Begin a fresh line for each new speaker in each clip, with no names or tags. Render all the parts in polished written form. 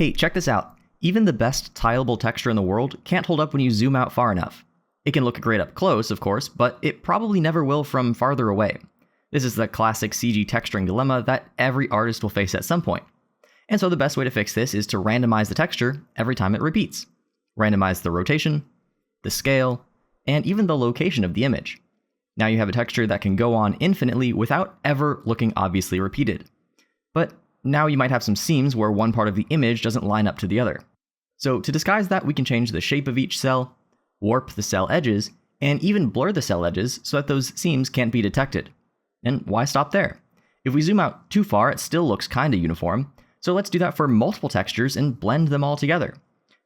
Hey, check this out. Even the best tileable texture in the world can't hold up when you zoom out far enough. It can look great up close, of course, but it probably never will from farther away. This is the classic CG texturing dilemma that every artist will face at some point. And so the best way to fix this is to randomize the texture every time it repeats. Randomize the rotation, the scale, and even the location of the image. Now you have a texture that can go on infinitely without ever looking obviously repeated. But now you might have some seams where one part of the image doesn't line up to the other. So to disguise that, we can change the shape of each cell, warp the cell edges, and even blur the cell edges so that those seams can't be detected. And why stop there? If we zoom out too far, it still looks kinda uniform, so let's do that for multiple textures and blend them all together.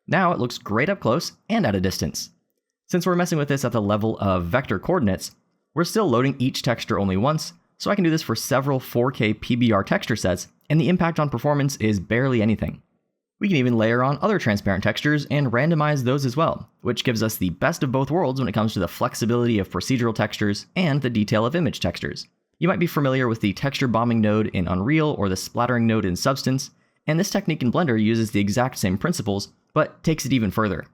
Now it looks great up close and at a distance. Since we're messing with this at the level of vector coordinates, we're still loading each texture only once, so I can do this for several 4K PBR texture sets, and the impact on performance is barely anything. We can even layer on other transparent textures and randomize those as well, which gives us the best of both worlds when it comes to the flexibility of procedural textures and the detail of image textures. You might be familiar with the texture bombing node in Unreal or the splattering node in Substance, and this technique in Blender uses the exact same principles, but takes it even further.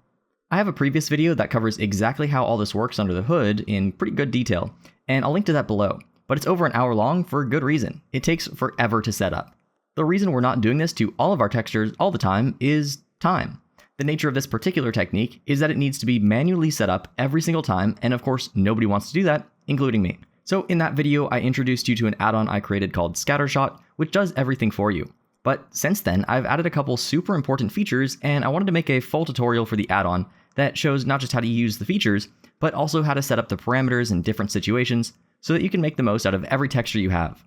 I have a previous video that covers exactly how all this works under the hood in pretty good detail, and I'll link to that below, but it's over an hour long for good reason. It takes forever to set up. The reason we're not doing this to all of our textures all the time is time. The nature of this particular technique is that it needs to be manually set up every single time, and of course nobody wants to do that, including me. So in that video, I introduced you to an add-on I created called Scattershot, which does everything for you. But since then, I've added a couple super important features, and I wanted to make a full tutorial for the add-on that shows not just how to use the features, but also how to set up the parameters in different situations so that you can make the most out of every texture you have.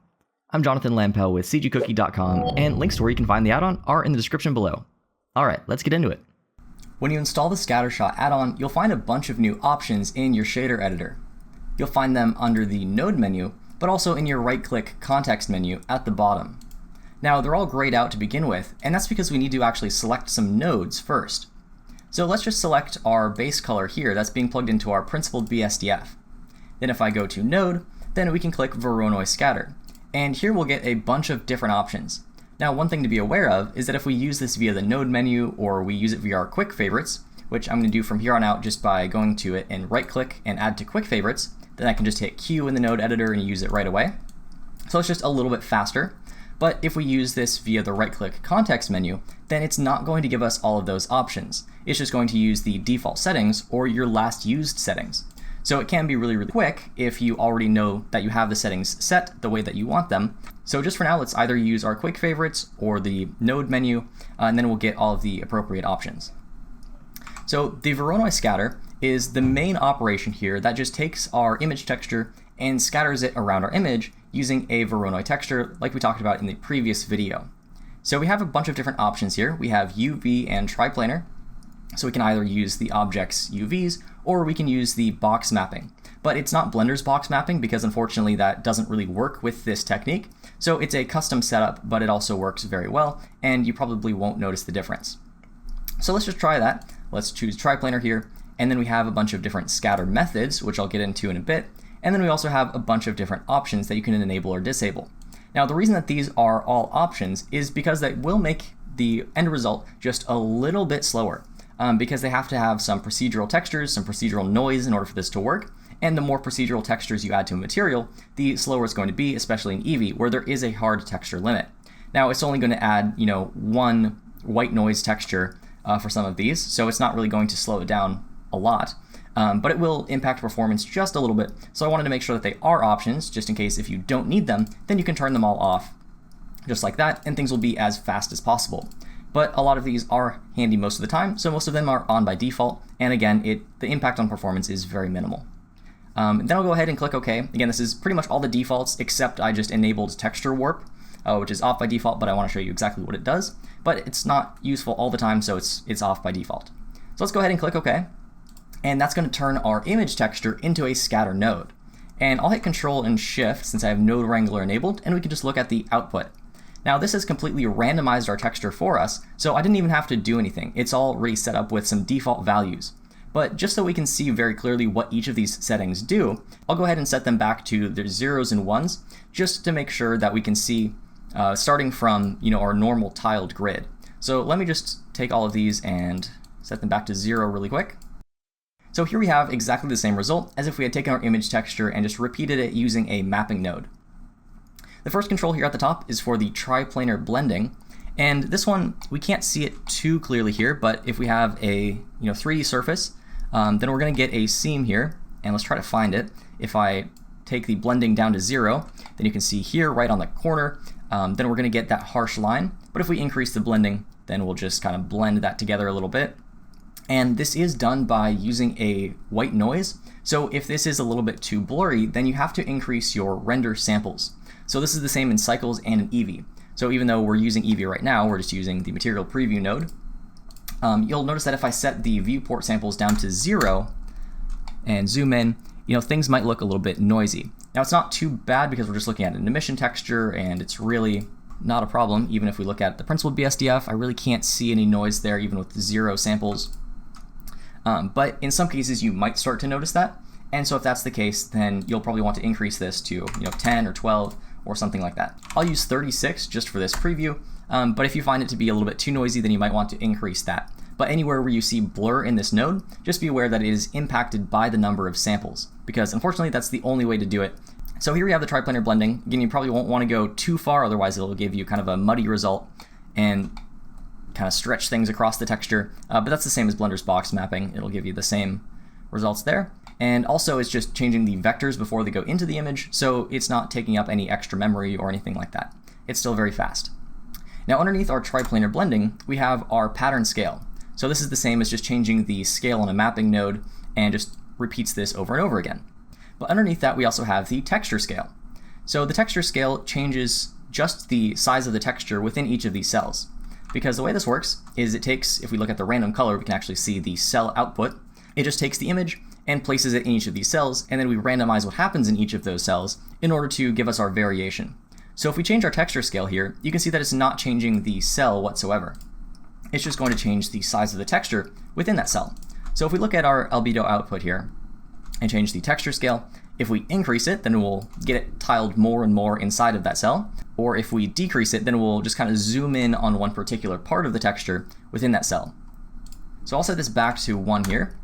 I'm Jonathan Lampel with cgcookie.com, and links to where you can find the add-on are in the description below. Alright, let's get into it. When you install the Scattershot add-on, you'll find a bunch of new options in your shader editor. You'll find them under the Node menu, but also in your right-click context menu at the bottom. Now, they're all grayed out to begin with, and that's because we need to actually select some nodes first. So let's just select our base color here that's being plugged into our principled BSDF. Then if I go to Node, then we can click Voronoi Scatter. And here we'll get a bunch of different options. Now, one thing to be aware of is that if we use this via the Node menu or we use it via our quick favorites, which I'm going to do from here on out just by going to it and right-click and add to quick favorites, then I can just hit Q in the node editor and use it right away. So it's just a little bit faster. But if we use this via the right-click context menu, then it's not going to give us all of those options. It's just going to use the default settings or your last used settings. So it can be really, really quick if you already know that you have the settings set the way that you want them. So just for now, let's either use our quick favorites or the node menu, and then we'll get all of the appropriate options. So the Voronoi scatter is the main operation here that just takes our image texture and scatters it around our image using a Voronoi texture like we talked about in the previous video. So we have a bunch of different options here. We have UV and Tri-Planar. So we can either use the object's UVs or we can use the box mapping. But it's not Blender's box mapping because unfortunately that doesn't really work with this technique. So it's a custom setup, but it also works very well and you probably won't notice the difference. So let's just try that. Let's choose Tri-Planar here. And then we have a bunch of different scatter methods, which I'll get into in a bit. And then we also have a bunch of different options that you can enable or disable. Now, the reason that these are all options is because they will make the end result just a little bit slower because they have to have some procedural textures, some procedural noise in order for this to work. And the more procedural textures you add to a material, the slower it's going to be, especially in Eevee, where there is a hard texture limit. Now, it's only going to add, one white noise texture for some of these, so it's not really going to slow it down a lot. But it will impact performance just a little bit. So I wanted to make sure that they are options, just in case if you don't need them, then you can turn them all off just like that, and things will be as fast as possible. But a lot of these are handy most of the time, so most of them are on by default. And again, the impact on performance is very minimal. Then I'll go ahead and click OK. Again, this is pretty much all the defaults, except I just enabled texture warp, which is off by default, but I want to show you exactly what it does. But it's not useful all the time, so it's off by default. So let's go ahead and click OK. And that's going to turn our image texture into a scatter node. And I'll hit Control and Shift since I have Node Wrangler enabled, and we can just look at the output. Now this has completely randomized our texture for us, so I didn't even have to do anything. It's already set up with some default values. But just so we can see very clearly what each of these settings do, I'll go ahead and set them back to their 0s and 1s, just to make sure that we can see starting from our normal tiled grid. So let me just take all of these and set them back to 0 really quick. So here we have exactly the same result as if we had taken our image texture and just repeated it using a mapping node. The first control here at the top is for the Tri-Planar blending, and this one, we can't see it too clearly here, but if we have a 3D surface, then we're going to get a seam here, and let's try to find it. If I take the blending down to 0, then you can see here right on the corner, then we're going to get that harsh line, but if we increase the blending, then we'll just kind of blend that together a little bit. And this is done by using a white noise, so if this is a little bit too blurry, then you have to increase your render samples. So this is the same in cycles and in Eevee. So even though we're using Eevee right now, we're just using the material preview node. You'll notice that if I set the viewport samples down to 0 and zoom in, things might look a little bit noisy. Now it's not too bad because we're just looking at an emission texture and it's really not a problem. Even if we look at the principled BSDF, I really can't see any noise there even with 0 samples. But in some cases you might start to notice that. And so if that's the case, then you'll probably want to increase this to 10 or 12 or something like that. I'll use 36 just for this preview, but if you find it to be a little bit too noisy, then you might want to increase that. But anywhere where you see blur in this node, just be aware that it is impacted by the number of samples, because unfortunately that's the only way to do it. So here we have the Tri-Planar blending. Again, you probably won't want to go too far, otherwise it'll give you kind of a muddy result and kind of stretch things across the texture, but that's the same as Blender's box mapping. It'll give you the same results there. And also it's just changing the vectors before they go into the image, so it's not taking up any extra memory or anything like that. It's still very fast. Now underneath our Tri-Planar blending, we have our pattern scale. So this is the same as just changing the scale on a mapping node and just repeats this over and over again. But underneath that, we also have the texture scale. So the texture scale changes just the size of the texture within each of these cells. Because the way this works is it takes, if we look at the random color, we can actually see the cell output. It just takes the image and places it in each of these cells, and then we randomize what happens in each of those cells in order to give us our variation. So if we change our texture scale here, you can see that it's not changing the cell whatsoever. It's just going to change the size of the texture within that cell. So if we look at our albedo output here and change the texture scale, if we increase it, then we'll get it tiled more and more inside of that cell. Or if we decrease it, then we'll just kind of zoom in on one particular part of the texture within that cell. So I'll set this back to 1 here.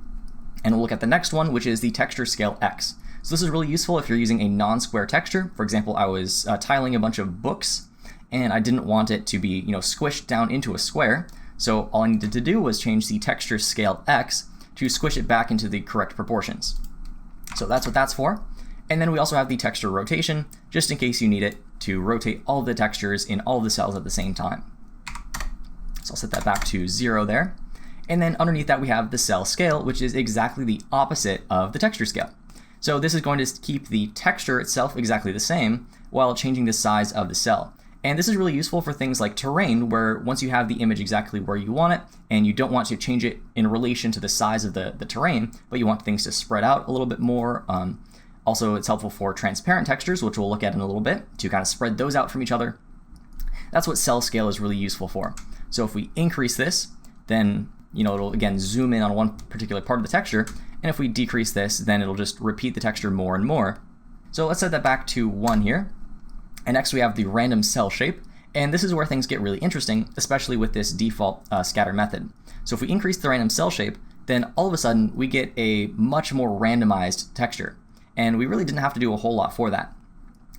And we'll look at the next one, which is the texture scale X. So this is really useful if you're using a non-square texture. For example, I was tiling a bunch of books, and I didn't want it to be squished down into a square. So all I needed to do was change the texture scale X to squish it back into the correct proportions. So that's what that's for. And then we also have the texture rotation, just in case you need it to rotate all of the textures in all of the cells at the same time. So I'll set that back to 0 there. And then underneath that we have the cell scale, which is exactly the opposite of the texture scale. So this is going to keep the texture itself exactly the same while changing the size of the cell. And this is really useful for things like terrain, where once you have the image exactly where you want it, and you don't want to change it in relation to the size of the terrain, but you want things to spread out a little bit more. Also, it's helpful for transparent textures, which we'll look at in a little bit, to kind of spread those out from each other. That's what cell scale is really useful for. So if we increase this, then it'll again zoom in on one particular part of the texture, and if we decrease this, then it'll just repeat the texture more and more. So let's set that back to 1 here. And next we have the random cell shape, and this is where things get really interesting, especially with this default scatter method. So if we increase the random cell shape, then all of a sudden we get a much more randomized texture, and we really didn't have to do a whole lot for that.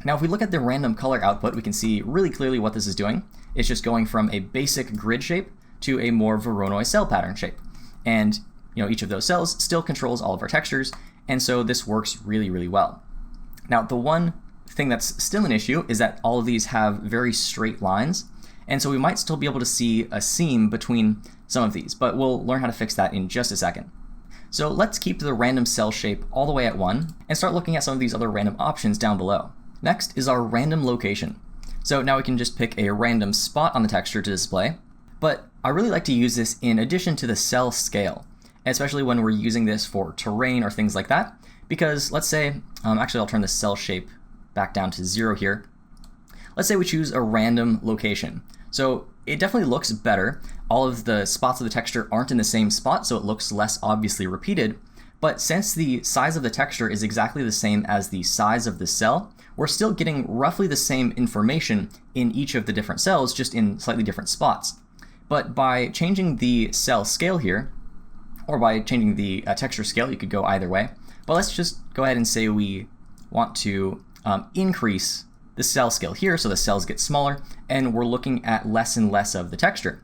Now if we look at the random color output, we can see really clearly what this is doing. It's just going from a basic grid shape to a more Voronoi cell pattern shape. And each of those cells still controls all of our textures, and so this works really, really well. Now the one thing that's still an issue is that all of these have very straight lines, and so we might still be able to see a seam between some of these, but we'll learn how to fix that in just a second. So let's keep the random cell shape all the way at 1 and start looking at some of these other random options down below. Next is our random location. So now we can just pick a random spot on the texture to display, but I really like to use this in addition to the cell scale, especially when we're using this for terrain or things like that, because let's say, actually I'll turn the cell shape back down to 0 here. Let's say we choose a random location. So it definitely looks better. All of the spots of the texture aren't in the same spot, so it looks less obviously repeated. But since the size of the texture is exactly the same as the size of the cell, we're still getting roughly the same information in each of the different cells, just in slightly different spots. But by changing the cell scale here, or by changing the texture scale, you could go either way. But let's just go ahead and say we want to increase the cell scale here so the cells get smaller, and we're looking at less and less of the texture.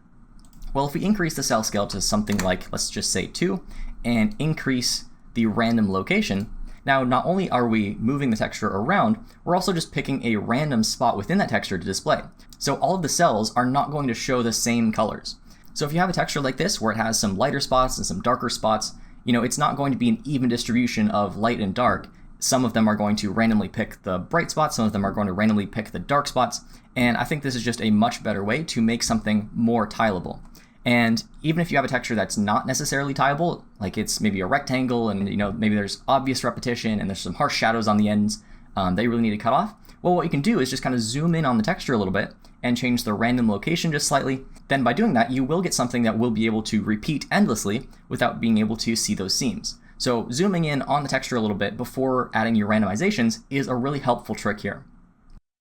Well, if we increase the cell scale to something like, let's just say 2, and increase the random location, now not only are we moving the texture around, we're also just picking a random spot within that texture to display. So all of the cells are not going to show the same colors. So if you have a texture like this where it has some lighter spots and some darker spots, it's not going to be an even distribution of light and dark. Some of them are going to randomly pick the bright spots, some of them are going to randomly pick the dark spots, and I think this is just a much better way to make something more tileable. And even if you have a texture that's not necessarily tileable, like it's maybe a rectangle and maybe there's obvious repetition and there's some harsh shadows on the ends that you really need to cut off, well, what you can do is just kind of zoom in on the texture a little bit and change the random location just slightly. Then by doing that, you will get something that will be able to repeat endlessly without being able to see those seams. So zooming in on the texture a little bit before adding your randomizations is a really helpful trick here.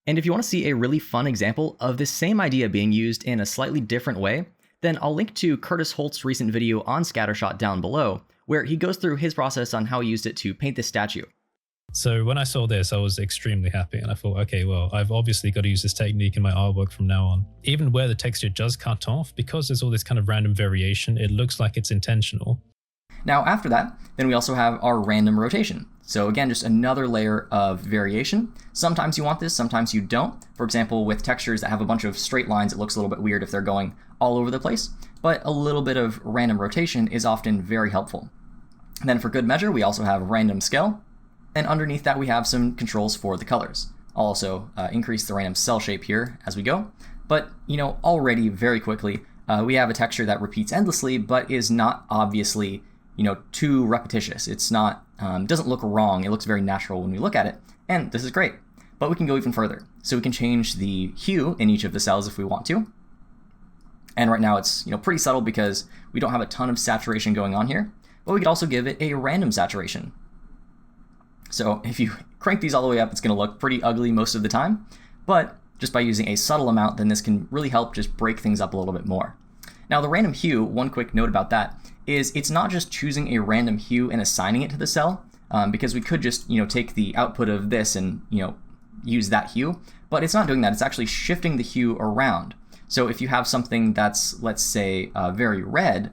And if you want to see a really fun example of this same idea being used in a slightly different way, then I'll link to Curtis Holt's recent video on Scattershot down below, where he goes through his process on how he used it to paint this statue.
So when I saw this, I was extremely happy, and I thought, okay, well, I've obviously got to use this technique in my artwork from now on. Even where the texture does cut off, because there's all this kind of random variation, it looks like it's intentional.
Now after that, then we also have our random rotation. So again, just another layer of variation. Sometimes you want this, sometimes you don't. For example, with textures that have a bunch of straight lines, it looks a little bit weird if they're going all over the place, but a little bit of random rotation is often very helpful. And then for good measure, we also have random scale. And underneath that, we have some controls for the colors. I'll also increase the random cell shape here as we go. But, already very quickly, we have a texture that repeats endlessly, but is not obviously, too repetitious. It's not, doesn't look wrong. It looks very natural when we look at it. And this is great. But we can go even further. So we can change the hue in each of the cells if we want to. And right now it's, pretty subtle because we don't have a ton of saturation going on here. But we could also give it a random saturation. So if you crank these all the way up, it's going to look pretty ugly most of the time, but just by using a subtle amount, then this can really help just break things up a little bit more. Now the random hue, one quick note about that, is it's not just choosing a random hue and assigning it to the cell, because we could just take the output of this and use that hue, but it's not doing that. It's actually shifting the hue around. So if you have something that's, let's say, very red,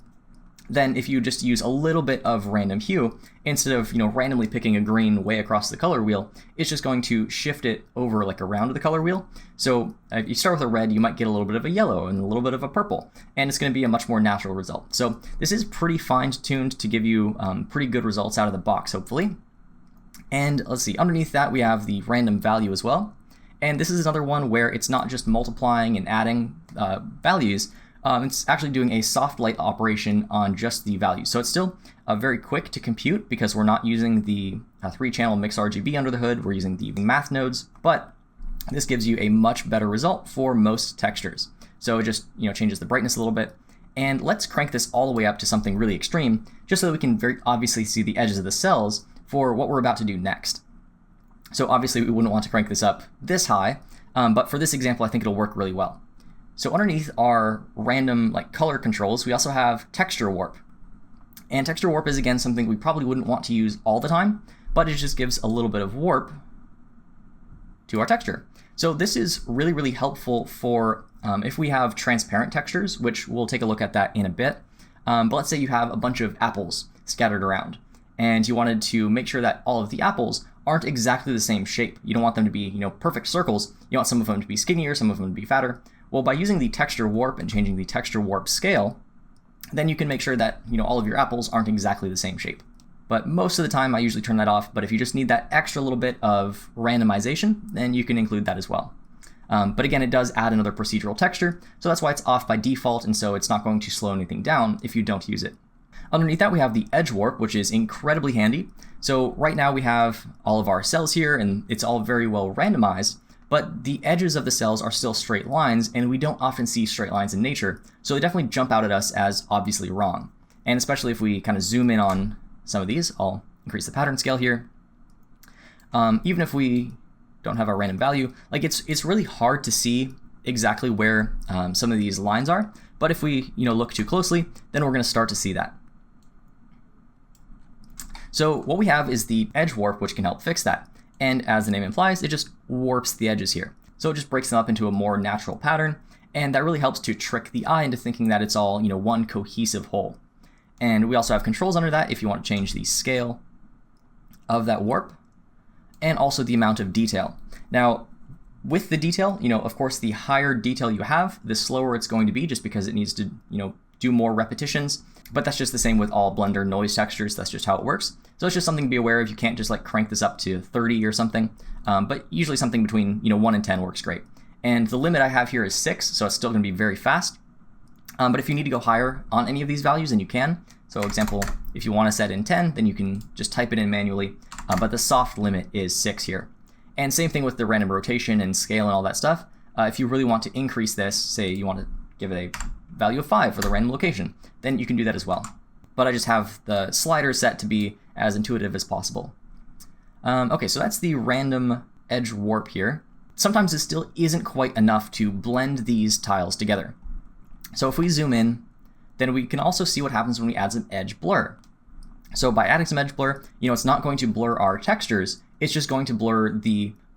then if you just use a little bit of random hue, instead of randomly picking a green way across the color wheel, it's just going to shift it over like around the color wheel. So if you start with a red, you might get a little bit of a yellow and a little bit of a purple, and it's going to be a much more natural result. So this is pretty fine-tuned to give you pretty good results out of the box, hopefully. And let's see, underneath that we have the random value as well. And this is another one where it's not just multiplying and adding values, it's actually doing a soft light operation on just the value. So it's still very quick to compute because we're not using the 3-channel mix RGB under the hood, we're using the math nodes, but this gives you a much better result for most textures. So it just changes the brightness a little bit. And let's crank this all the way up to something really extreme, just so that we can very obviously see the edges of the cells for what we're about to do next. So obviously we wouldn't want to crank this up this high, but for this example I think it'll work really well. So underneath our random color controls, we also have texture warp. And texture warp is again something we probably wouldn't want to use all the time, but it just gives a little bit of warp to our texture. So this is really, really helpful for if we have transparent textures, which we'll take a look at that in a bit. But let's say you have a bunch of apples scattered around, and you wanted to make sure that all of the apples aren't exactly the same shape. You don't want them to be, perfect circles. You want some of them to be skinnier, some of them to be fatter. Well, by using the texture warp and changing the texture warp scale, then you can make sure that all of your apples aren't exactly the same shape. But most of the time I usually turn that off, but if you just need that extra little bit of randomization, then you can include that as well. But again, it does add another procedural texture, so that's why it's off by default, and so it's not going to slow anything down if you don't use it. Underneath that we have the edge warp, which is incredibly handy. So right now we have all of our cells here, and it's all very well randomized, but the edges of the cells are still straight lines, and we don't often see straight lines in nature, so they definitely jump out at us as obviously wrong. And especially if we kind of zoom in on some of these, I'll increase the pattern scale here. Even if we don't have our random value, it's really hard to see exactly where some of these lines are, But if we, look too closely, then we're going to start to see that. So what we have is the edge warp, which can help fix that. And as the name implies, it just warps the edges here. So it just breaks them up into a more natural pattern. And that really helps to trick the eye into thinking that it's all, one cohesive whole. And we also have controls under that if you want to change the scale of that warp and also the amount of detail. Now, with the detail, of course, the higher detail you have, the slower it's going to be just because it needs to, do more repetitions. But that's just the same with all Blender noise textures. That's just how it works. So it's just something to be aware of. You can't just like crank this up to 30 or something. But usually something between, 1 and 10 works great. And the limit I have here is 6, so it's still going to be very fast. But if you need to go higher on any of these values, then you can. So example, if you want to set in 10, then you can just type it in manually. But the soft limit is 6 here. And same thing with the random rotation and scale and all that stuff. If you really want to increase this, say you want to give it a value of 5 for the random location, then you can do that as well. But I just have the slider set to be as intuitive as possible. Okay, so that's the random edge warp here. Sometimes this still isn't quite enough to blend these tiles together. So if we zoom in, then we can also see what happens when we add some edge blur. So by adding some edge blur, it's not going to blur our textures, it's just going to blur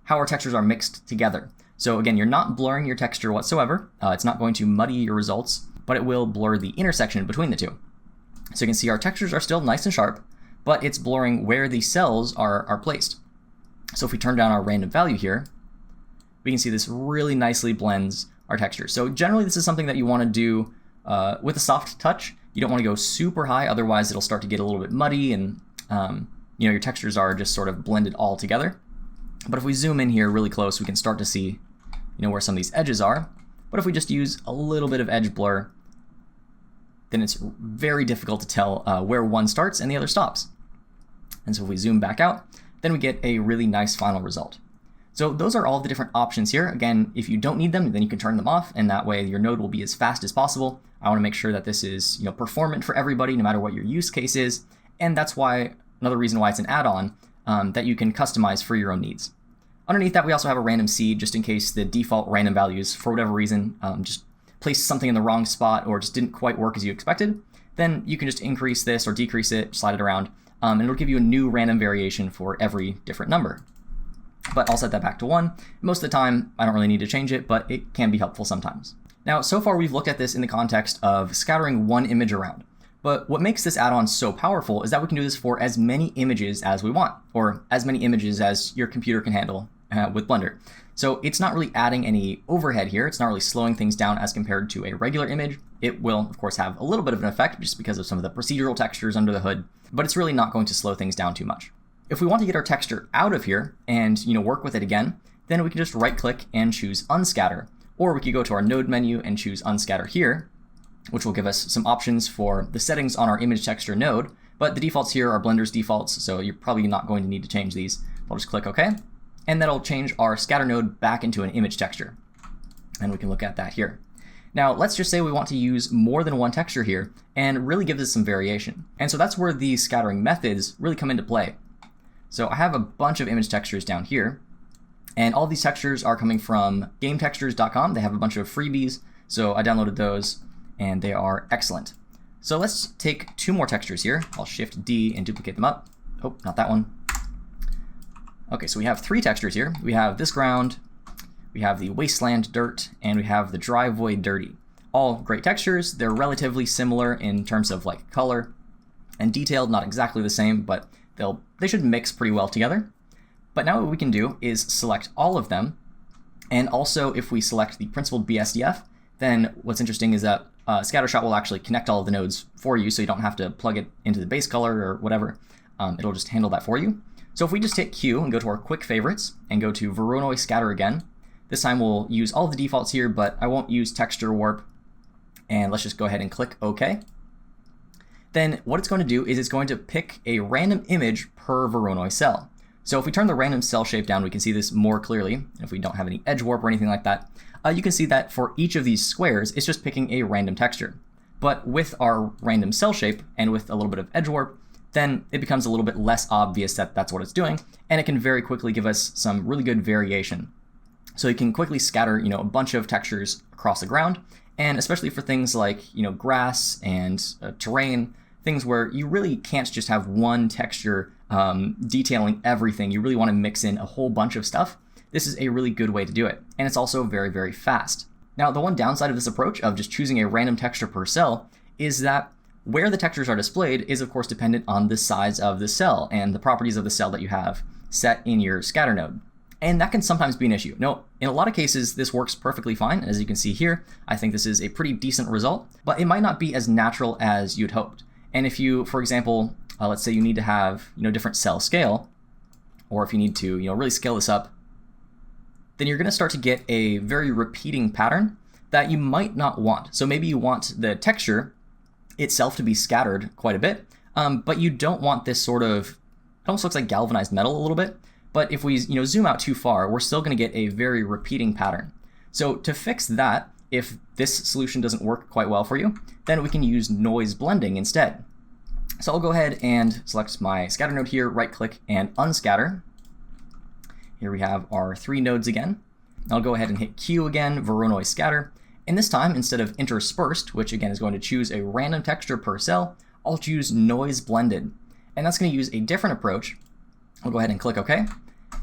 how our textures are mixed together. So again, you're not blurring your texture whatsoever. It's not going to muddy your results, but it will blur the intersection between the two. So you can see our textures are still nice and sharp, but it's blurring where the cells are placed. So if we turn down our random value here, we can see this really nicely blends our textures. So generally this is something that you want to do with a soft touch. You don't want to go super high, otherwise it'll start to get a little bit muddy and your textures are just sort of blended all together. But if we zoom in here really close, we can start to see where some of these edges are. But if we just use a little bit of edge blur, then it's very difficult to tell where one starts and the other stops. And so if we zoom back out, then we get a really nice final result. So those are all the different options here. Again, if you don't need them, then you can turn them off, and that way your node will be as fast as possible. I want to make sure that this is performant for everybody, no matter what your use case is. And that's why another reason why it's an add-on that you can customize for your own needs. Underneath that, we also have a random seed, just in case the default random values, for whatever reason, just placed something in the wrong spot or just didn't quite work as you expected. Then you can just increase this or decrease it, slide it around, and it'll give you a new random variation for every different number. But I'll set that back to 1. Most of the time, I don't really need to change it, but it can be helpful sometimes. Now, so far we've looked at this in the context of scattering one image around. But what makes this add-on so powerful is that we can do this for as many images as we want, or as many images as your computer can handle with Blender. So it's not really adding any overhead here. It's not really slowing things down as compared to a regular image. It will, of course, have a little bit of an effect just because of some of the procedural textures under the hood, but it's really not going to slow things down too much. If we want to get our texture out of here and work with it again, then we can just right-click and choose Unscatter. Or we could go to our Node menu and choose Unscatter here, which will give us some options for the settings on our image texture node. But the defaults here are Blender's defaults, so you're probably not going to need to change these. I'll just click OK, and that'll change our scatter node back into an image texture. And we can look at that here. Now, let's just say we want to use more than one texture here and really give this some variation. And so that's where these scattering methods really come into play. So I have a bunch of image textures down here, and all these textures are coming from gametextures.com. They have a bunch of freebies, so I downloaded those, and they are excellent. So let's take 2 more textures here. I'll Shift D and duplicate them up. Oh, not that one. Okay, so we have 3 textures here. We have this ground, we have the wasteland dirt, and we have the driveway dirty. All great textures. They're relatively similar in terms of like color and detailed, not exactly the same, but they should mix pretty well together. But now what we can do is select all of them. And also if we select the principled BSDF, then what's interesting is that Scattershot will actually connect all of the nodes for you, so you don't have to plug it into the base color or whatever. It'll just handle that for you. So if we just hit Q and go to our quick favorites and go to Voronoi scatter again, this time we'll use all of the defaults here, but I won't use texture warp. And let's just go ahead and click OK. Then what it's going to do is it's going to pick a random image per Voronoi cell. So if we turn the random cell shape down, we can see this more clearly. And if we don't have any edge warp or anything like that, you can see that for each of these squares, it's just picking a random texture. But with our random cell shape and with a little bit of edge warp, then it becomes a little bit less obvious that that's what it's doing, and it can very quickly give us some really good variation. So you can quickly scatter, a bunch of textures across the ground, And especially for things like, grass and terrain, things where you really can't just have one texture detailing everything. You really want to mix in a whole bunch of stuff. This is a really good way to do it. And it's also very, very fast. Now, the one downside of this approach of just choosing a random texture per cell is that where the textures are displayed is, of course, dependent on the size of the cell and the properties of the cell that you have set in your scatter node. And that can sometimes be an issue. No, in a lot of cases, this works perfectly fine. As you can see here, I think this is a pretty decent result, but it might not be as natural as you'd hoped. And if you, for example, let's say you need to have, different cell scale, or if you need to, really scale this up, then you're going to start to get a very repeating pattern that you might not want. So maybe you want the texture itself to be scattered quite a bit, but you don't want this sort of, it almost looks like galvanized metal a little bit. But if we zoom out too far, we're still going to get a very repeating pattern. So to fix that, if this solution doesn't work quite well for you, then we can use noise blending instead. So I'll go ahead and select my scatter node here, right click and unscatter. Here we have our 3 nodes again. I'll go ahead and hit Q again, Voronoi scatter. And this time, instead of interspersed, which again is going to choose a random texture per cell, I'll choose noise blended. And that's going to use a different approach. I'll go ahead and click OK.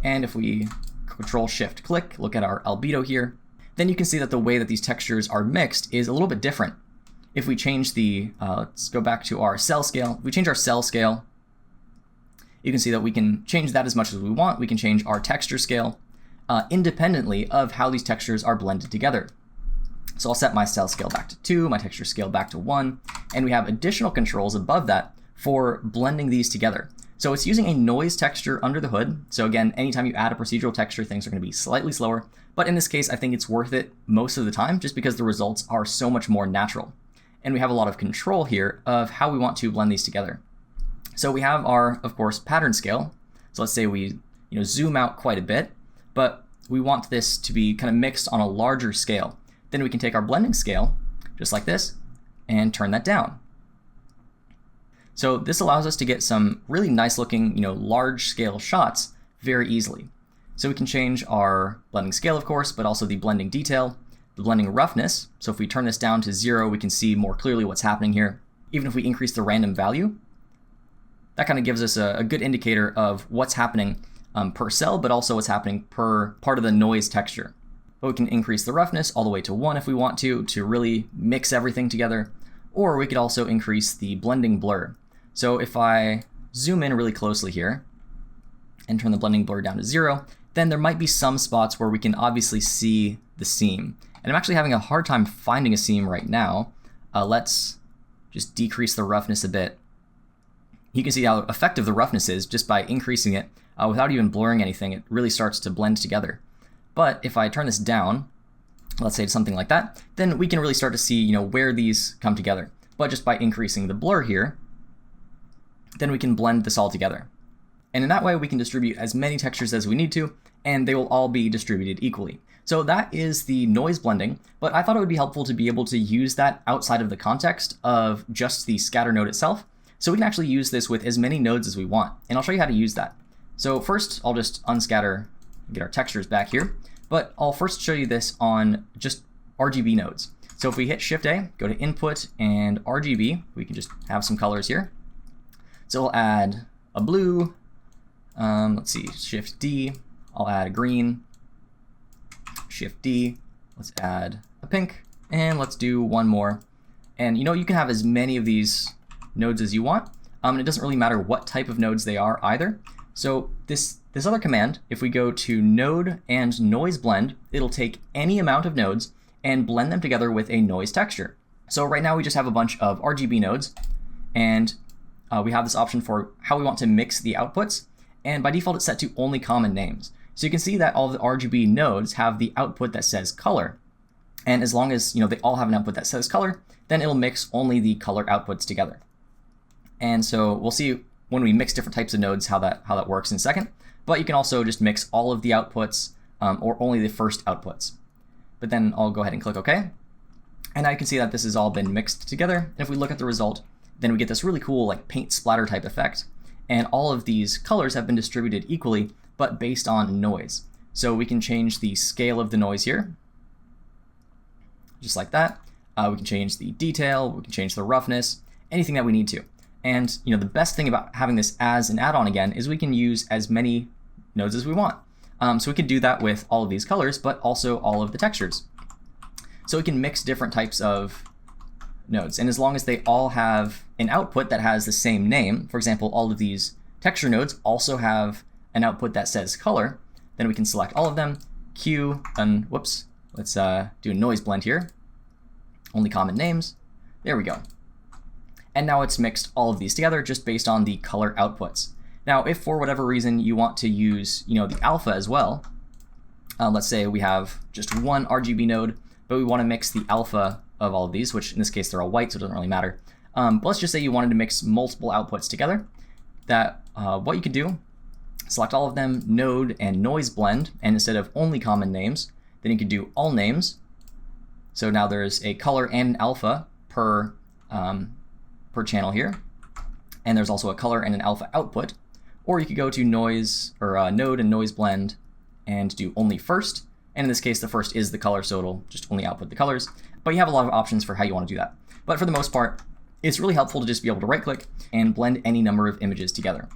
And if we Control-Shift-Click, look at our albedo here, then you can see that the way that these textures are mixed is a little bit different. If we change the, let's go back to our cell scale. If we change our cell scale, you can see that we can change that as much as we want. We can change our texture scale independently of how these textures are blended together. So I'll set my cell scale back to 2, my texture scale back to 1, and we have additional controls above that for blending these together. So it's using a noise texture under the hood. So again, anytime you add a procedural texture, things are going to be slightly slower. But in this case, I think it's worth it most of the time just because the results are so much more natural. And we have a lot of control here of how we want to blend these together. So we have our, of course, pattern scale. So let's say we zoom out quite a bit, but we want this to be kind of mixed on a larger scale. Then we can take our blending scale, just like this, and turn that down. So this allows us to get some really nice looking, large scale shots very easily. So we can change our blending scale, of course, but also the blending detail, the blending roughness. So if we turn this down to 0, we can see more clearly what's happening here. Even if we increase the random value, that kind of gives us a good indicator of what's happening per cell, but also what's happening per part of the noise texture. But we can increase the roughness all the way to 1 if we want to really mix everything together. Or we could also increase the blending blur. So if I zoom in really closely here and turn the blending blur down to 0, then there might be some spots where we can obviously see the seam. And I'm actually having a hard time finding a seam right now. Let's just decrease the roughness a bit. You can see how effective the roughness is just by increasing it without even blurring anything. It really starts to blend together. But if I turn this down, let's say to something like that, then we can really start to see where these come together. But just by increasing the blur here, then we can blend this all together. And in that way, we can distribute as many textures as we need to, and they will all be distributed equally. So that is the noise blending, but I thought it would be helpful to be able to use that outside of the context of just the scatter node itself. So we can actually use this with as many nodes as we want, and I'll show you how to use that. So first, I'll just unscatter and get our textures back here, but I'll first show you this on just RGB nodes. So if we hit Shift-A, go to Input and RGB, we can just have some colors here. So we'll add a blue, let's see, Shift-D, I'll add a green, Shift-D, let's add a pink, and let's do one more. And you can have as many of these nodes as you want, and it doesn't really matter what type of nodes they are either. So this other command, if we go to Node and Noise Blend, it'll take any amount of nodes and blend them together with a noise texture. So right now we just have a bunch of RGB nodes, and we have this option for how we want to mix the outputs, and by default it's set to only common names. So you can see that all the RGB nodes have the output that says color, and as long as they all have an output that says color, then it'll mix only the color outputs together. And so we'll see when we mix different types of nodes how that works in a second. But you can also just mix all of the outputs or only the first outputs. But then I'll go ahead and click OK. And now you can see that this has all been mixed together. And if we look at the result, then we get this really cool like paint splatter type effect. And all of these colors have been distributed equally, but based on noise. So we can change the scale of the noise here, just like that. We can change the detail, we can change the roughness, anything that we need to. And the best thing about having this as an add-on again is we can use as many nodes as we want. So we can do that with all of these colors, but also all of the textures. So we can mix different types of nodes. And as long as they all have an output that has the same name, for example, all of these texture nodes also have an output that says color, then we can select all of them, Q, and whoops, let's do a noise blend here. Only common names. There we go. And now it's mixed all of these together just based on the color outputs. Now, if for whatever reason you want to use, the alpha as well, let's say we have just one RGB node, but we want to mix the alpha of all of these, which in this case they're all white, so it doesn't really matter. But let's just say you wanted to mix multiple outputs together. What you could do, select all of them, node and noise blend, and instead of only common names, then you could do all names. So now there's a color and an alpha per channel here, and there's also a color and an alpha output. Or you could go to noise or node and noise blend and do only first. And in this case, the first is the color, so it'll just only output the colors. But you have a lot of options for how you want to do that. But for the most part, it's really helpful to just be able to right click and blend any number of images together.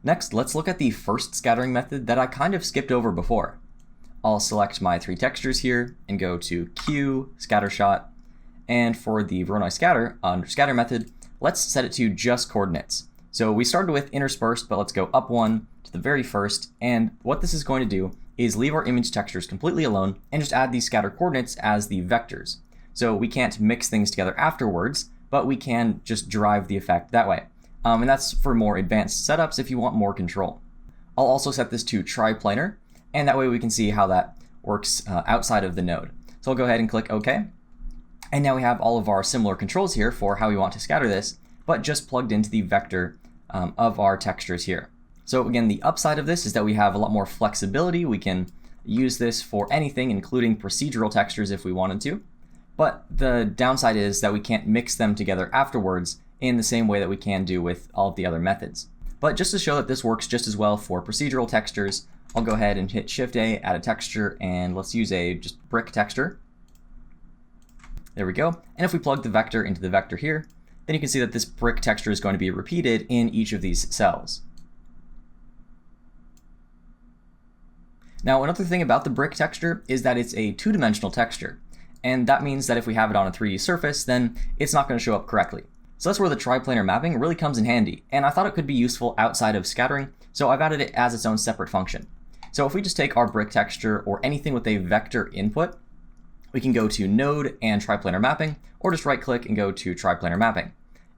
Next, let's look at the first scattering method that I kind of skipped over before. I'll select my 3 textures here and go to Q, Scattershot. And for the Voronoi scatter, under scatter method, let's set it to just coordinates. So we started with interspersed, but let's go up 1 to the very first. And what this is going to do is leave our image textures completely alone and just add these scatter coordinates as the vectors. So we can't mix things together afterwards, but we can just drive the effect that way. And that's for more advanced setups if you want more control. I'll also set this to Tri-Planar, and that way we can see how that works outside of the node. So I'll go ahead and click OK. And now we have all of our similar controls here for how we want to scatter this, but just plugged into the vector of our textures here. So again, the upside of this is that we have a lot more flexibility. We can use this for anything, including procedural textures if we wanted to. But the downside is that we can't mix them together afterwards in the same way that we can do with all of the other methods. But just to show that this works just as well for procedural textures, I'll go ahead and hit Shift-A, add a texture, and let's use a just brick texture. There we go. And if we plug the vector into the vector here, then you can see that this brick texture is going to be repeated in each of these cells. Now, another thing about the brick texture is that it's a 2-dimensional texture. And that means that if we have it on a 3D surface, then it's not going to show up correctly. So that's where the tri-planar mapping really comes in handy. And I thought it could be useful outside of scattering, so I've added it as its own separate function. So if we just take our brick texture or anything with a vector input, we can go to Node and Tri-Planar Mapping, or just right-click and go to Tri-Planar Mapping.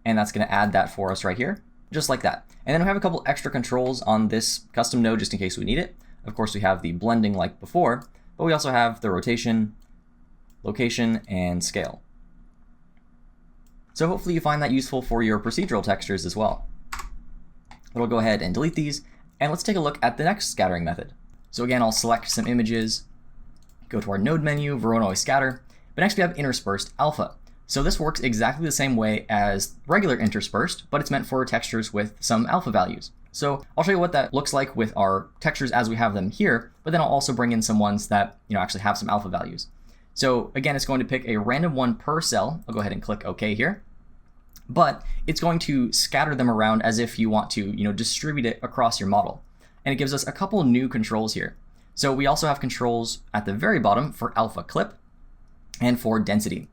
And that's going to add that for us right here, just like that. And then we have a couple extra controls on this custom node just in case we need it. Of course, we have the blending like before, but we also have the rotation, location, and scale. So hopefully you find that useful for your procedural textures as well. But I'll go ahead and delete these, and let's take a look at the next scattering method. So again, I'll select some images, go to our node menu, Voronoi scatter, but next we have interspersed alpha. So this works exactly the same way as regular interspersed, but it's meant for textures with some alpha values. So I'll show you what that looks like with our textures as we have them here, but then I'll also bring in some ones that actually have some alpha values. So again, it's going to pick a random one per cell. I'll go ahead and click OK here. But it's going to scatter them around as if you want to distribute it across your model. And it gives us a couple new controls here. So we also have controls at the very bottom for alpha clip and for density.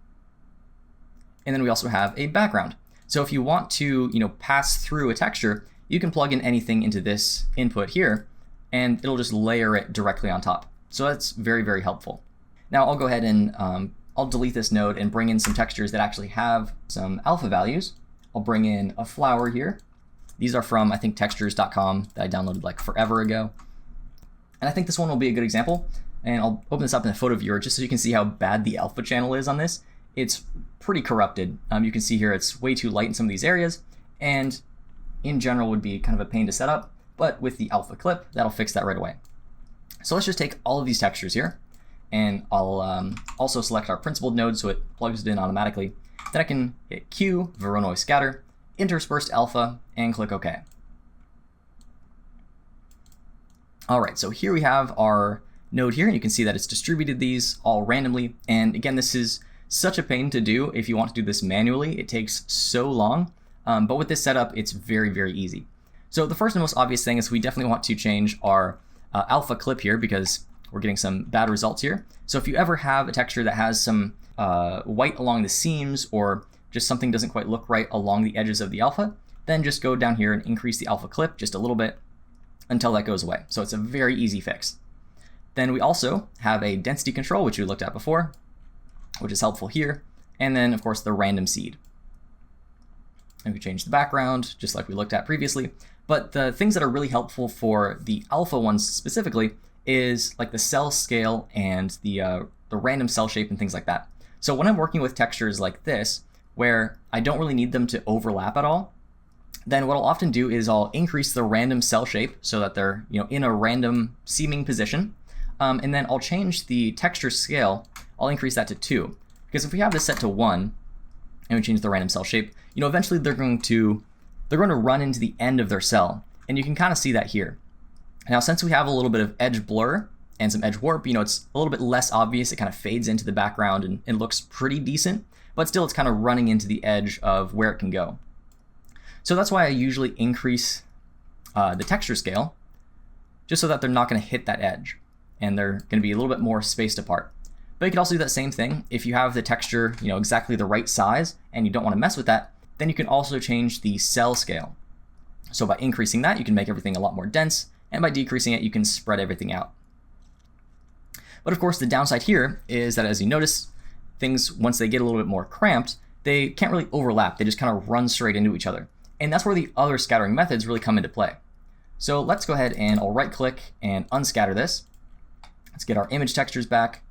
And then we also have a background. So if you want to pass through a texture, you can plug in anything into this input here, and it'll just layer it directly on top. So that's very, very helpful. Now I'll go ahead and I'll delete this node and bring in some textures that actually have some alpha values. I'll bring in a flower here. These are from, I think, textures.com that I downloaded like forever ago. And I think this one will be a good example. And I'll open this up in the photo viewer just so you can see how bad the alpha channel is on this. It's pretty corrupted. You can see here it's way too light in some of these areas, and in general would be kind of a pain to set up, but with the alpha clip, that'll fix that right away. So let's just take all of these textures here, and I'll also select our principled node so it plugs it in automatically. Then I can hit Q, Voronoi scatter, interspersed alpha, and click OK. All right, so here we have our node here, and you can see that it's distributed these all randomly. And again, this is such a pain to do if you want to do this manually. It takes so long, but with this setup, it's very, very easy. So the first and most obvious thing is we definitely want to change our alpha clip here because we're getting some bad results here. So if you ever have a texture that has some white along the seams or just something doesn't quite look right along the edges of the alpha, then just go down here and increase the alpha clip just a little bit until that goes away. So it's a very easy fix. Then we also have a density control, which we looked at before, which is helpful here. And then, of course, the random seed. And we change the background, just like we looked at previously. But the things that are really helpful for the alpha ones specifically is like the cell scale and the random cell shape and things like that. So when I'm working with textures like this, where I don't really need them to overlap at all, then what I'll often do is I'll increase the random cell shape so that they're in a random seeming position. And then I'll change the texture scale. I'll increase that to 2. Because if we have this set to 1 and we change the random cell shape, eventually they're going to run into the end of their cell. And you can kind of see that here. Now, since we have a little bit of edge blur and some edge warp, it's a little bit less obvious. It kind of fades into the background and looks pretty decent, but still it's kind of running into the edge of where it can go. So that's why I usually increase the texture scale, just so that they're not going to hit that edge and they're going to be a little bit more spaced apart. But you can also do that same thing if you have the texture, exactly the right size and you don't want to mess with that, then you can also change the cell scale. So by increasing that, you can make everything a lot more dense, and by decreasing it, you can spread everything out. But of course, the downside here is that as you notice, things, once they get a little bit more cramped, they can't really overlap. They just kind of run straight into each other. And that's where the other scattering methods really come into play. So let's go ahead and I'll right click and unscatter this. Let's get our image textures back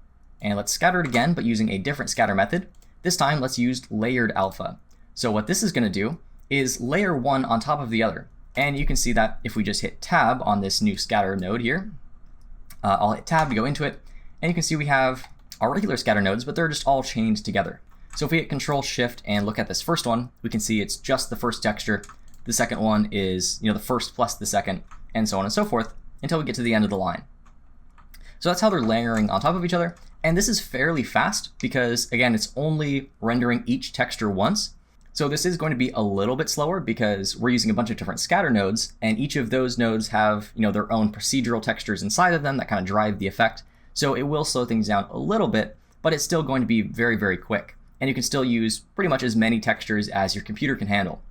and let's scatter it again, but using a different scatter method. This time, let's use layered alpha. So what this is going to do is layer one on top of the other. And you can see that if we just hit tab on this new scatter node here, I'll hit tab to go into it. And you can see we have our regular scatter nodes, but they're just all chained together. So if we hit Control Shift and look at this first one, we can see it's just the first texture. The second one is, the first plus the second, and so on and so forth, until we get to the end of the line. So that's how they're layering on top of each other. And this is fairly fast because, again, it's only rendering each texture once. So this is going to be a little bit slower because we're using a bunch of different scatter nodes, and each of those nodes have, their own procedural textures inside of them that kind of drive the effect. So it will slow things down a little bit, but it's still going to be very, very quick. And you can still use pretty much as many textures as your computer can handle.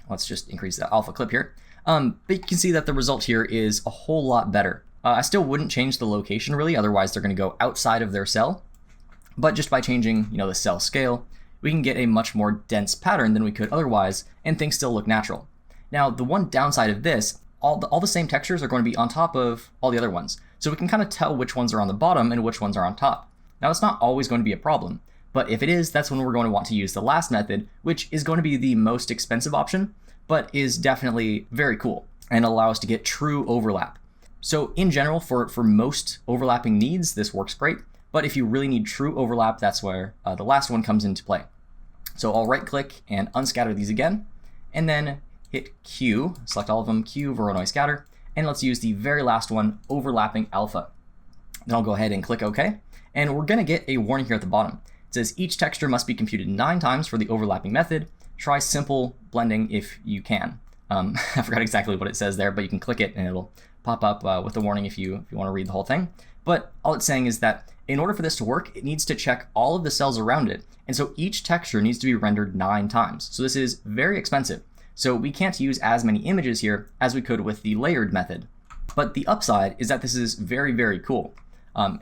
Let's just increase the alpha clip here. But you can see that the result here is a whole lot better. I still wouldn't change the location really, otherwise they're going to go outside of their cell. But just by changing, the cell scale, we can get a much more dense pattern than we could otherwise, and things still look natural. Now, the one downside of this, all the same textures are going to be on top of all the other ones. So we can kind of tell which ones are on the bottom and which ones are on top. Now, it's not always going to be a problem, but if it is, that's when we're going to want to use the last method, which is going to be the most expensive option, but is definitely very cool and allow us to get true overlap. So in general, for most overlapping needs, this works great. But if you really need true overlap, that's where the last one comes into play. So I'll right click and unscatter these again, and then hit Q, select all of them, Q, Voronoi scatter, and let's use the very last one, overlapping alpha. Then I'll go ahead and click OK, and we're gonna get a warning here at the bottom. It says each texture must be computed 9 times for the overlapping method. Try simple blending if you can. I forgot exactly what it says there, but you can click it and it'll pop up with a warning if you want to read the whole thing. But all it's saying is that in order for this to work, it needs to check all of the cells around it. And so each texture needs to be rendered 9 times. So this is very expensive. So we can't use as many images here as we could with the layered method. But the upside is that this is very, very cool.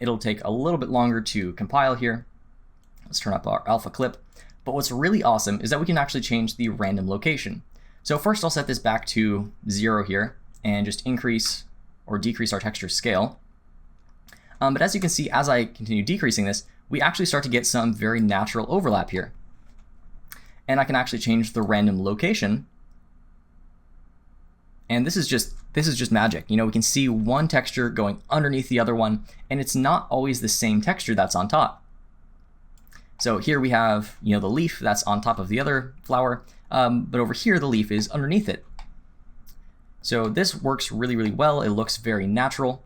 It'll take a little bit longer to compile here. Let's turn up our alpha clip. But what's really awesome is that we can actually change the random location. So first I'll set this back to 0 here and just increase or decrease our texture scale. But as you can see, as I continue decreasing this, we actually start to get some very natural overlap here. And I can actually change the random location. And this is just magic. We can see one texture going underneath the other one, and it's not always the same texture that's on top. So here we have, the leaf that's on top of the other flower, but over here the leaf is underneath it. So this works really, really well. It looks very natural.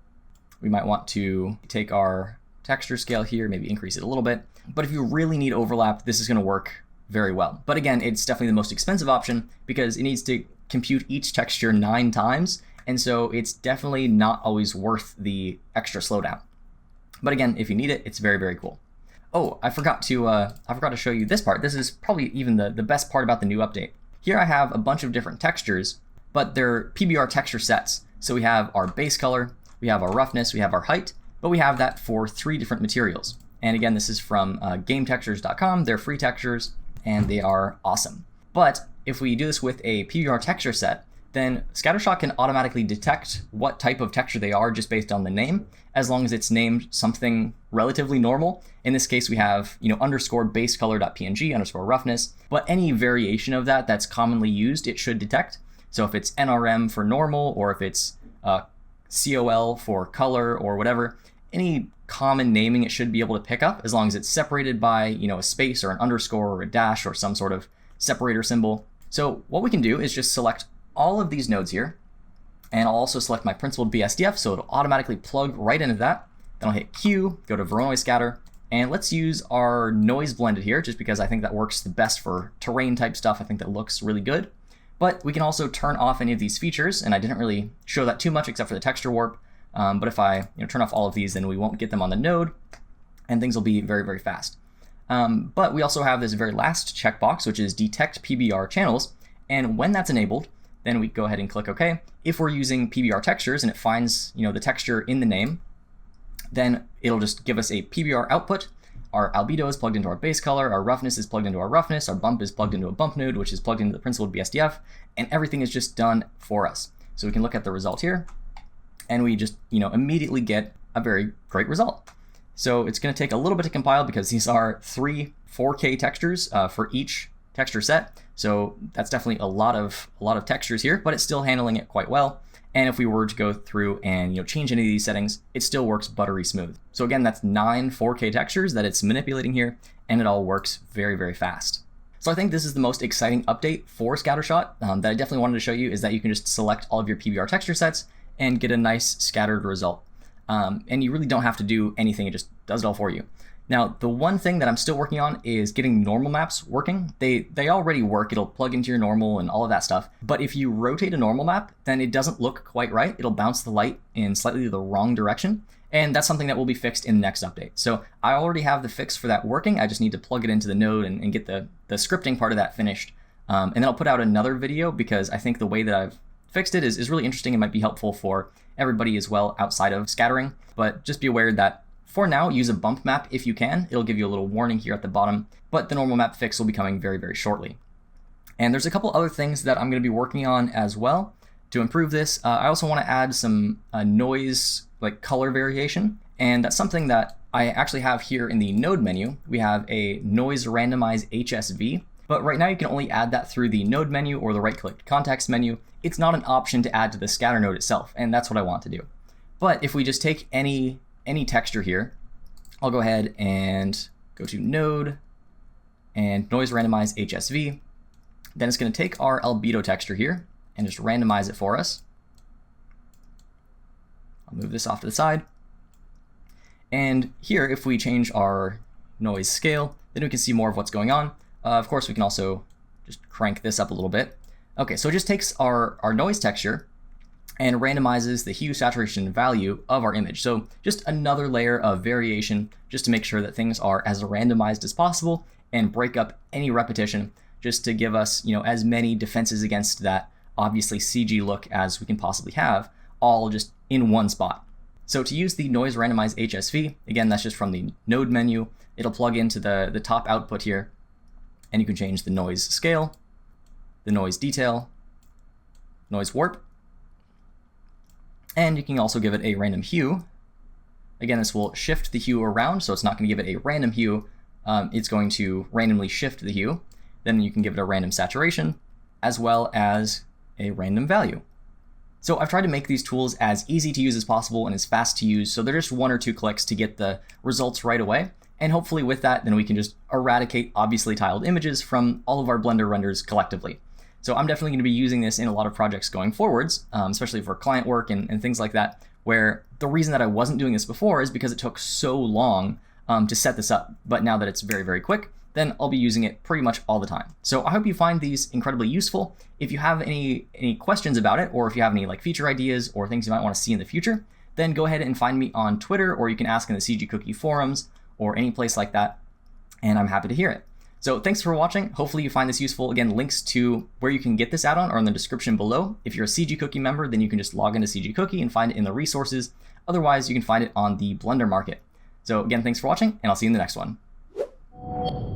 We might want to take our texture scale here, maybe increase it a little bit. But if you really need overlap, this is going to work very well. But again, it's definitely the most expensive option because it needs to compute each texture 9 times. And so it's definitely not always worth the extra slowdown. But again, if you need it, it's very, very cool. Oh, I forgot to show you this part. This is probably even the best part about the new update. Here I have a bunch of different textures, but they're PBR texture sets. So we have our base color, we have our roughness, we have our height, but we have that for 3 different materials. And again, this is from gametextures.com. They're free textures and they are awesome. But if we do this with a PBR texture set, then Scattershot can automatically detect what type of texture they are just based on the name, as long as it's named something relatively normal. In this case, we have, underscore base color.png underscore roughness, but any variation of that that's commonly used, it should detect. So if it's NRM for normal, or if it's COL for color or whatever, any common naming it should be able to pick up as long as it's separated by, a space or an underscore or a dash or some sort of separator symbol. So what we can do is just select all of these nodes here, and I'll also select my principled BSDF, so it'll automatically plug right into that. Then I'll hit Q, go to Voronoi scatter, and let's use our noise blended here, just because I think that works the best for terrain type stuff. I think that looks really good. But we can also turn off any of these features, and I didn't really show that too much except for the texture warp. But if I turn off all of these, then we won't get them on the node, and things will be very, very fast. But we also have this very last checkbox, which is detect PBR channels, and when that's enabled, then we go ahead and click OK. If we're using PBR textures and it finds the texture in the name, then it'll just give us a PBR output. Our albedo is plugged into our base color, our roughness is plugged into our roughness, our bump is plugged into a bump node, which is plugged into the principled BSDF, and everything is just done for us. So we can look at the result here, and we just immediately get a very great result. So it's going to take a little bit to compile because these are 3 4K textures for each texture set. So that's definitely a lot of textures here, but it's still handling it quite well. And if we were to go through and change any of these settings, it still works buttery smooth. So again, that's 9 4K textures that it's manipulating here, and it all works very, very fast. So I think this is the most exciting update for Scattershot that I definitely wanted to show you, is that you can just select all of your PBR texture sets and get a nice scattered result. And you really don't have to do anything, it just does it all for you. Now, the one thing that I'm still working on is getting normal maps working. They already work, it'll plug into your normal and all of that stuff. But if you rotate a normal map, then it doesn't look quite right. It'll bounce the light in slightly the wrong direction. And that's something that will be fixed in the next update. So I already have the fix for that working. I just need to plug it into the node and get the scripting part of that finished. And then I'll put out another video because I think the way that I've fixed it is really interesting and might be helpful for everybody as well outside of scattering. But just be aware that for now, use a bump map if you can. It'll give you a little warning here at the bottom, but the normal map fix will be coming very, very shortly. And there's a couple other things that I'm going to be working on as well to improve this. I also want to add some noise, like color variation, and that's something that I actually have here in the node menu. We have a noise randomize HSV, but right now you can only add that through the node menu or the right-click context menu. It's not an option to add to the scatter node itself, and that's what I want to do. But if we just take any texture here, I'll go ahead and go to node and noise randomize HSV. Then it's going to take our albedo texture here and just randomize it for us. I'll move this off to the side. And here, if we change our noise scale, then we can see more of what's going on. Of course, we can also just crank this up a little bit. Okay, so it just takes our noise texture and randomizes the hue, saturation, value of our image. So just another layer of variation just to make sure that things are as randomized as possible and break up any repetition just to give us, as many defenses against that obviously CG look as we can possibly have, all just in one spot. So to use the noise randomize HSV, again, that's just from the node menu. It'll plug into the top output here, and you can change the noise scale, the noise detail, noise warp, and you can also give it a random hue. Again, this will shift the hue around, so it's not going to give it a random hue. It's going to randomly shift the hue. Then you can give it a random saturation, as well as a random value. So I've tried to make these tools as easy to use as possible and as fast to use, so they're just 1 or 2 clicks to get the results right away. And hopefully with that, then we can just eradicate obviously tiled images from all of our Blender renders collectively. So I'm definitely going to be using this in a lot of projects going forwards, especially for client work and things like that, where the reason that I wasn't doing this before is because it took so long to set this up. But now that it's very, very quick, then I'll be using it pretty much all the time. So I hope you find these incredibly useful. If you have any questions about it, or if you have any like feature ideas or things you might want to see in the future, then go ahead and find me on Twitter, or you can ask in the CG Cookie forums or any place like that, and I'm happy to hear it. So thanks for watching. Hopefully you find this useful. Again, links to where you can get this add-on are in the description below. If you're a CG Cookie member, then you can just log into CG Cookie and find it in the resources. Otherwise, you can find it on the Blender Market. So again, thanks for watching, and I'll see you in the next one.